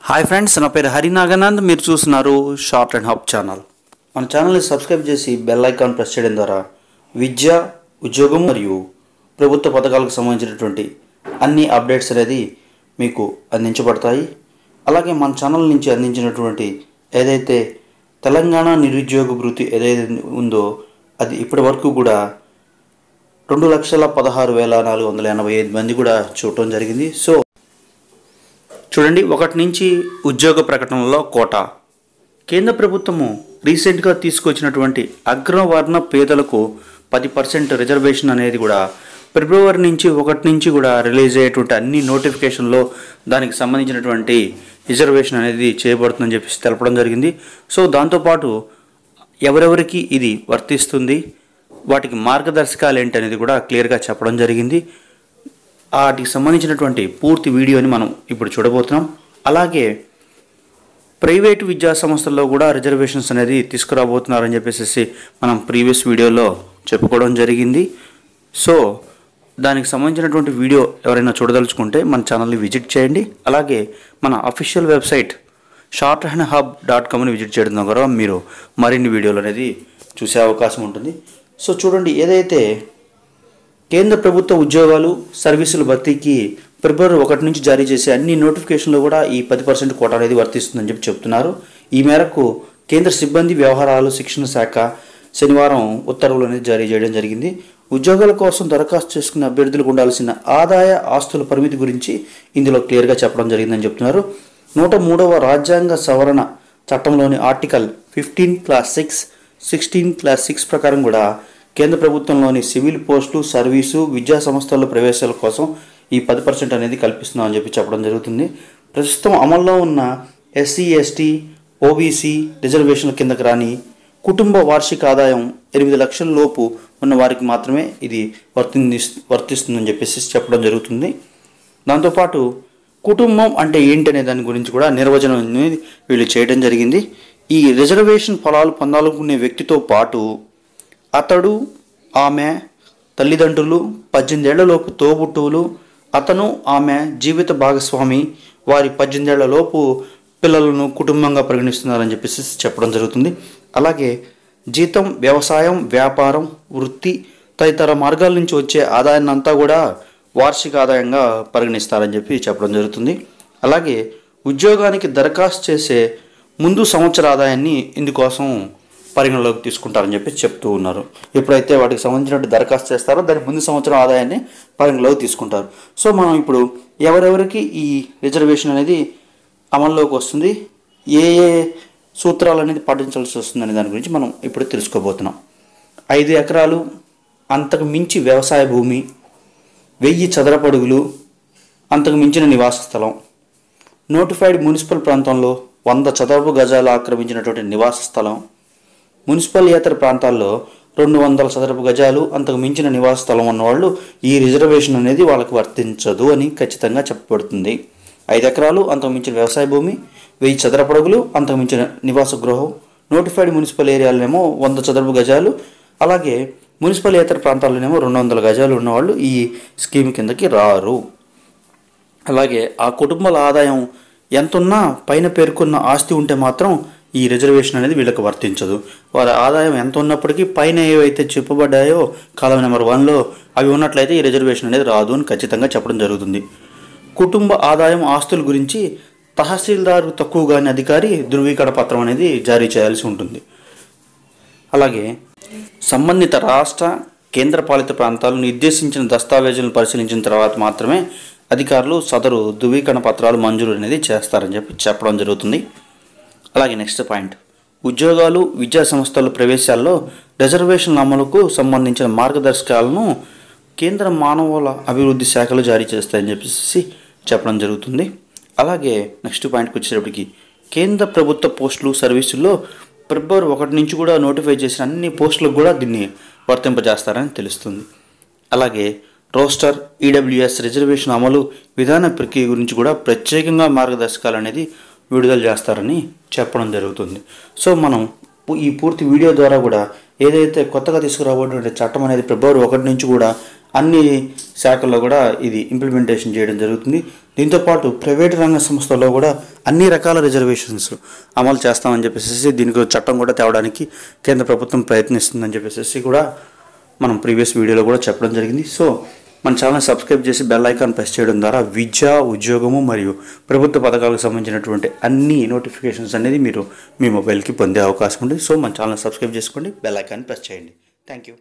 Hi friends, నా పేరు హరినాగనంద్. మీరు చూస్తున్నారు షార్ట్ అండ్ హబ్ ఛానల్. మన ఛానల్ని సబ్స్క్రైబ్ చేసి బెల్ ఐకాన్ ప్రెస్ చేయడం ద్వారా విద్య, ఉద్యోగం మరియు ప్రభుత్వ పథకాలకు సంబంధించినటువంటి అన్ని అప్డేట్స్ అనేది మీకు అందించబడతాయి. అలాగే మన ఛానల్ నుంచి అందించినటువంటి ఏదైతే తెలంగాణ నిరుద్యోగ భృతి ఏదైతే ఉందో అది ఇప్పటి వరకు కూడా 2,16,485 మంది కూడా చూడటం జరిగింది. సో చూడండి, 1 నుంచి ఉద్యోగ ప్రకటనలో కోటా. కేంద్ర ప్రభుత్వము రీసెంట్గా తీసుకొచ్చినటువంటి అగ్రవర్ణ పేదలకు 10% రిజర్వేషన్ అనేది కూడా ఫిబ్రవరి నుంచి 1 నుంచి కూడా రిలీజ్ అయ్యేటువంటి అన్ని నోటిఫికేషన్లో దానికి సంబంధించినటువంటి రిజర్వేషన్ అనేది చేయబడుతుందని చెప్పేసి తెలపడం జరిగింది. సో దాంతోపాటు ఎవరెవరికి ఇది వర్తిస్తుంది, వాటికి మార్గదర్శకాలు ఏంటి అనేది కూడా క్లియర్గా చెప్పడం జరిగింది. వాటికి సంబంధించినటువంటి పూర్తి వీడియోని మనం ఇప్పుడు చూడబోతున్నాం. అలాగే ప్రైవేటు విద్యా సంస్థల్లో కూడా రిజర్వేషన్స్ అనేది తీసుకురాబోతున్నారని చెప్పేసి మనం ప్రీవియస్ వీడియోలో చెప్పుకోవడం జరిగింది. సో దానికి సంబంధించినటువంటి వీడియో ఎవరైనా చూడదలుచుకుంటే మన ఛానల్ని విజిట్ చేయండి. అలాగే మన అఫీషియల్ వెబ్సైట్ shortandhub.comని విజిట్ చేయడం ద్వారా మీరు మరిన్ని వీడియోలు అనేది చూసే అవకాశం ఉంటుంది. సో చూడండి, ఏదైతే కేంద్ర ప్రభుత్వ ఉద్యోగాలు సర్వీసుల భర్తీకి ఫిబ్రవరి 1 నుంచి జారీ చేసే అన్ని నోటిఫికేషన్లో కూడా ఈ 10% కోటా అనేది వర్తిస్తుందని చెప్పి చెప్తున్నారు. ఈ మేరకు కేంద్ర సిబ్బంది వ్యవహారాలు శిక్షణ శాఖ శనివారం ఉత్తర్వులు అనేది జారీ చేయడం జరిగింది. ఉద్యోగాల కోసం దరఖాస్తు చేసుకున్న అభ్యర్థులకు ఉండాల్సిన ఆదాయ ఆస్తుల పరిమితి గురించి ఇందులో క్లియర్గా చెప్పడం జరిగిందని చెప్తున్నారు. 103వ రాజ్యాంగ సవరణ చట్టంలోని ఆర్టికల్ 15(6), 16(6) ప్రకారం కూడా కేంద్ర ప్రభుత్వంలోని సివిల్ పోస్టులు, సర్వీసు, విద్యా సంస్థల్లో ప్రవేశాల కోసం ఈ 10% అనేది కల్పిస్తున్నామని చెప్పి చెప్పడం జరుగుతుంది. ప్రస్తుతం అమల్లో ఉన్న ఎస్సీ, ఎస్టీ, ఓబీసీ రిజర్వేషన్ల కిందకు రాని కుటుంబ వార్షిక ఆదాయం 8 లక్షల లోపు ఉన్న వారికి మాత్రమే ఇది వర్తిస్తుందని చెప్పేసి చెప్పడం జరుగుతుంది. దాంతోపాటు కుటుంబం అంటే ఏంటనే దాని గురించి కూడా నిర్వచనం అనేది వీళ్ళు చేయడం జరిగింది. ఈ రిజర్వేషన్ ఫలాలు పొందాలనుకునే వ్యక్తితో పాటు అతడు, ఆమె తల్లిదండ్రులు, 18 ఏళ్లలోపు తోబుట్టువులు, అతను, ఆమె జీవిత భాగస్వామి, వారి 18 ఏళ్లలోపు పిల్లలను కుటుంబంగా పరిగణిస్తున్నారని చెప్పేసి చెప్పడం జరుగుతుంది. అలాగే జీతం, వ్యవసాయం, వ్యాపారం, వృత్తి తదితర మార్గాల నుంచి వచ్చే ఆదాయాన్ని అంతా కూడా వార్షిక ఆదాయంగా పరిగణిస్తారని చెప్పి చెప్పడం జరుగుతుంది. అలాగే ఉద్యోగానికి దరఖాస్తు చేసే ముందు సంవత్సర ఆదాయాన్ని ఇందుకోసం పరిగణలోకి తీసుకుంటారని చెప్పి చెప్తూ ఉన్నారు. ఎప్పుడైతే వాటికి సంబంధించినట్టు దరఖాస్తు చేస్తారో దాని ముందు సంవత్సరం ఆదాయాన్ని పరిగణలోకి తీసుకుంటారు. సో మనం ఇప్పుడు ఎవరెవరికి ఈ రిజర్వేషన్ అనేది అమల్లోకి వస్తుంది, ఏ ఏ సూత్రాలు అనేది పాటించాల్సి వస్తుందనే దాని గురించి మనం ఇప్పుడు తెలుసుకోబోతున్నాం. 5 ఎకరాలు అంతకు మించి వ్యవసాయ భూమి, 1000 చదరపు అడుగులు అంతకు మించిన నివాస స్థలం, నోటిఫైడ్ మున్సిపల్ ప్రాంతంలో 100 చదరపు గజాలు ఆక్రమించినటువంటి నివాస స్థలం, మున్సిపల్ ఇతర ప్రాంతాల్లో 200 చదరపు గజాలు అంతకు మించిన నివాస స్థలం ఉన్నవాళ్ళు ఈ రిజర్వేషన్ అనేది వాళ్ళకి వర్తించదు అని ఖచ్చితంగా చెప్పబడుతుంది. 5 ఎకరాలు అంతకు మించిన వ్యవసాయ భూమి, 1000 చదరపు అడుగులు అంతకు మించిన నివాస గృహం, నోటిఫైడ్ మున్సిపల్ ఏరియాలోనేమో 100 చదరపు గజాలు, అలాగే మున్సిపల్ ఇతర ప్రాంతాల్లోనేమో 200 గజాలు ఉన్నవాళ్ళు ఈ స్కీమ్ కిందకి రారు. అలాగే ఆ కుటుంబాల ఆదాయం ఎంతున్నా పైన పేర్కొన్న ఆస్తి ఉంటే మాత్రం ఈ రిజర్వేషన్ అనేది వీళ్ళకి వర్తించదు. వారి ఆదాయం ఎంత ఉన్నప్పటికీ పైన ఏవైతే చెప్పబడ్డాయో కాలం నెంబర్ 1లో అవి ఉన్నట్లయితే ఈ రిజర్వేషన్ అనేది రాదు అని ఖచ్చితంగా చెప్పడం జరుగుతుంది. కుటుంబ ఆదాయం ఆస్తుల గురించి తహసీల్దారు తక్కువగాని అధికారి ధృవీకరణ పత్రం అనేది జారీ చేయాల్సి ఉంటుంది. అలాగే సంబంధిత రాష్ట్ర, కేంద్రపాలిత ప్రాంతాలు నిర్దేశించిన దస్తావేజులను పరిశీలించిన తర్వాత మాత్రమే అధికారులు సదరు ధృవీకరణ పత్రాలు మంజూరు అనేది చేస్తారని చెప్పి చెప్పడం జరుగుతుంది. అలాగే నెక్స్ట్ పాయింట్, ఉద్యోగాలు, విద్యా సంస్థల ప్రవేశాల్లో రిజర్వేషన్ల అమలుకు సంబంధించిన మార్గదర్శకాలను కేంద్ర మానవుల అభివృద్ధి శాఖలు జారీ చేస్తాయని చెప్పేసి చెప్పడం జరుగుతుంది. అలాగే నెక్స్ట్ పాయింట్కి వచ్చేటప్పటికి కేంద్ర ప్రభుత్వ పోస్టులు సర్వీసుల్లో ఫిబ్రవరి 1 నుంచి కూడా నోటిఫై చేసిన అన్ని పోస్టులకు కూడా దీన్ని వర్తింపజేస్తారని తెలుస్తుంది. అలాగే రోస్టర్, ఈడబ్ల్యూఎస్ రిజర్వేషన్ అమలు విధాన ప్రక్రియ గురించి కూడా ప్రత్యేకంగా మార్గదర్శకాలు అనేది విడుదల చేస్తారని చెప్పడం జరుగుతుంది. సో మనం ఈ పూర్తి వీడియో ద్వారా కూడా ఏదైతే కొత్తగా తీసుకురాబోతున్న చట్టం అనేది ఫిబ్రవరి 1 నుంచి కూడా అన్ని శాఖల్లో కూడా ఇది ఇంప్లిమెంటేషన్ చేయడం జరుగుతుంది. దీంతోపాటు ప్రైవేటు రంగ సంస్థల్లో కూడా అన్ని రకాల రిజర్వేషన్స్ అమలు చేస్తామని చెప్పేసి దీనికి చట్టం కూడా తేవడానికి కేంద్ర ప్రభుత్వం ప్రయత్నిస్తుందని చెప్పేసి కూడా మనం ప్రీవియస్ వీడియోలో కూడా చెప్పడం జరిగింది. సో మన ఛానల్ సబ్స్క్రైబ్ చేసి బెల్ ఐకాన్ ప్రెస్ చేయడం ద్వారా విద్య, ఉద్యోగము మరియు ప్రభుత్వ పథకాలకు సంబంధించినటువంటి అన్ని నోటిఫికేషన్స్ అనేది మీరు మీ మొబైల్కి పొందే అవకాశం ఉంది. సో మన ఛానల్ సబ్స్క్రైబ్ చేసుకోండి, బెల్ ఐకాన్ ప్రెస్ చేయండి. Thank you.